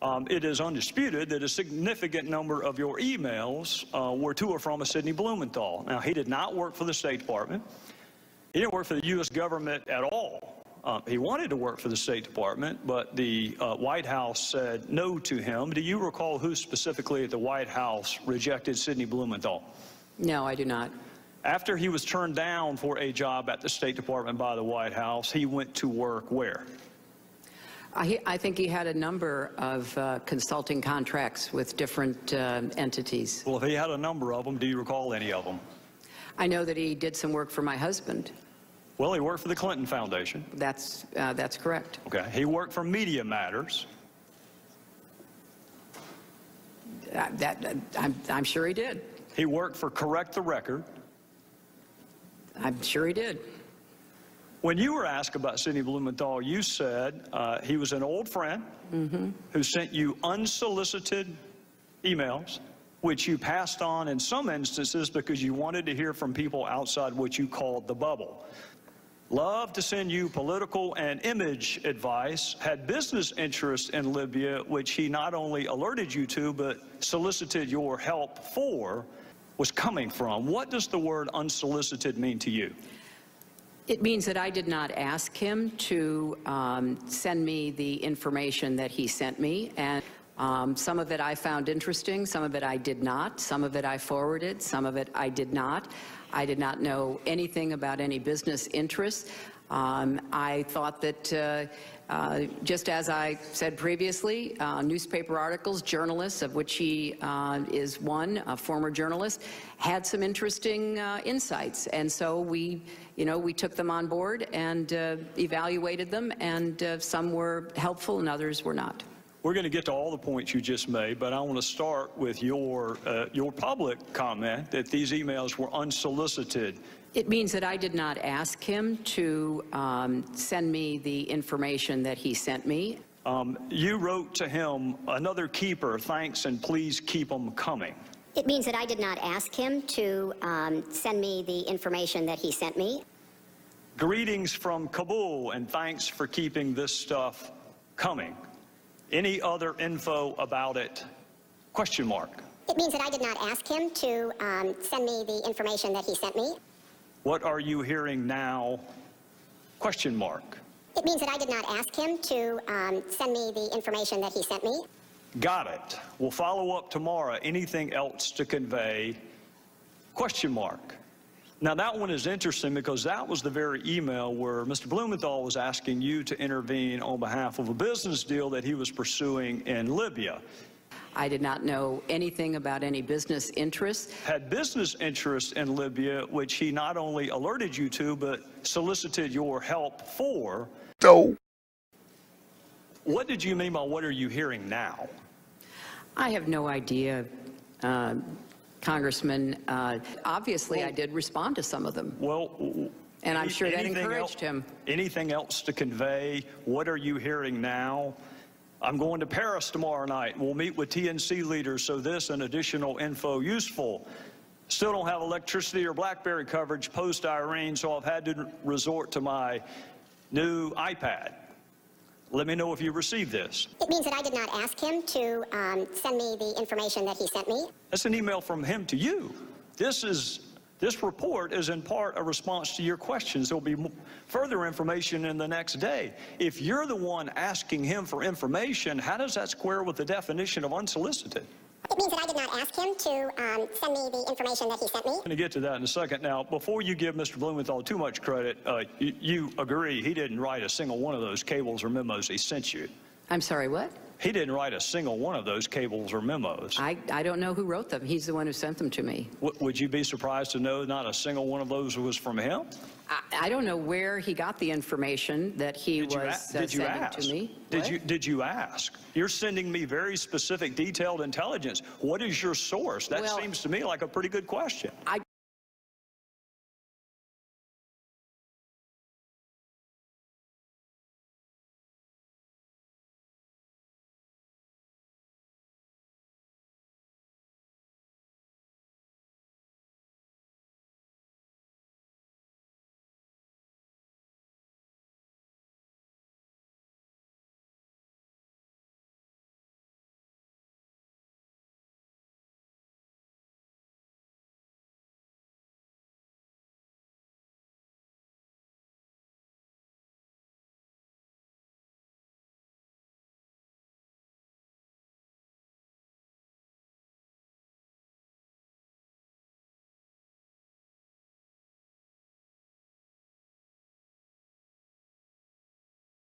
It is undisputed that a significant number of your emails were to or from a Sidney Blumenthal. Now, he did not work for the State Department. He didn't work for the U.S. government at all. He wanted to work for the State Department, but the White House said no to him. Do you recall who specifically at the White House rejected Sidney Blumenthal? No, I do not. After he was turned down for a job at the State Department by the White House, he went to work where? I think he had a number of consulting contracts with different entities. Well, if he had a number of them, do you recall any of them? I know that he did some work for my husband. Well, he worked for the Clinton Foundation. That's correct. Okay. He worked for Media Matters. I'm sure he did. He worked for Correct the Record. I'm sure he did. When you were asked about Sidney Blumenthal, you said he was an old friend who sent you unsolicited emails, which you passed on in some instances because you wanted to hear from people outside what you called the bubble. Loved to send you political and image advice, had business interests in Libya, which he not only alerted you to, but solicited your help for, was coming from. What does the word unsolicited mean to you? It means that I did not ask him to send me the information that he sent me, and some of it I found interesting, some of it I did not, some of it I forwarded, some of it I did not. I did not know anything about any business interests. I thought that, just as I said previously, newspaper articles, journalists, of which he is one, a former journalist, had some interesting insights. And so we took them on board and evaluated them, and some were helpful and others were not. We're going to get to all the points you just made, but I want to start with your public comment that these emails were unsolicited. It means that I did not ask him to send me the information that he sent me. You wrote to him, "Another keeper, thanks and please keep them coming." It means that I did not ask him to send me the information that he sent me. "Greetings from Kabul and thanks for keeping this stuff coming. Any other info about it? Question mark." It means that I did not ask him to send me the information that he sent me. "What are you hearing now? Question mark." It means that I did not ask him to send me the information that he sent me. "Got it. We'll follow up tomorrow. Anything else to convey? Question mark." Now, that one is interesting because that was the very email where Mr. Blumenthal was asking you to intervene on behalf of a business deal that he was pursuing in Libya. I did not know anything about any business interests. Had business interests in Libya, which he not only alerted you to, but solicited your help for. So, what did you mean by "what are you hearing now"? I have no idea, Congressman. Obviously, I did respond to some of them. Well, and I'm sure that encouraged him. Anything else to convey? What are you hearing now? "I'm going to Paris tomorrow night. We'll meet with TNC leaders, so this and additional info useful. Still don't have electricity or BlackBerry coverage post-Irene, so I've had to resort to my new iPad. Let me know if you received this." It means that I did not ask him to send me the information that he sent me. That's an email from him to you. This report is in part a response to your questions. There'll be further information in the next day. If you're the one asking him for information, how does that square with the definition of unsolicited? It means that I did not ask him to send me the information that he sent me. I'm going to get to that in a second. Now, before you give Mr. Blumenthal too much credit, you agree he didn't write a single one of those cables or memos he sent you. I'm sorry, what? He didn't write a single one of those cables or memos. I don't know who wrote them. He's the one who sent them to me. Would you be surprised to know not a single one of those was from him? I don't know where he got the information that he was sending to me. Did you ask? You're sending me very specific, detailed intelligence. What is your source? That seems to me like a pretty good question.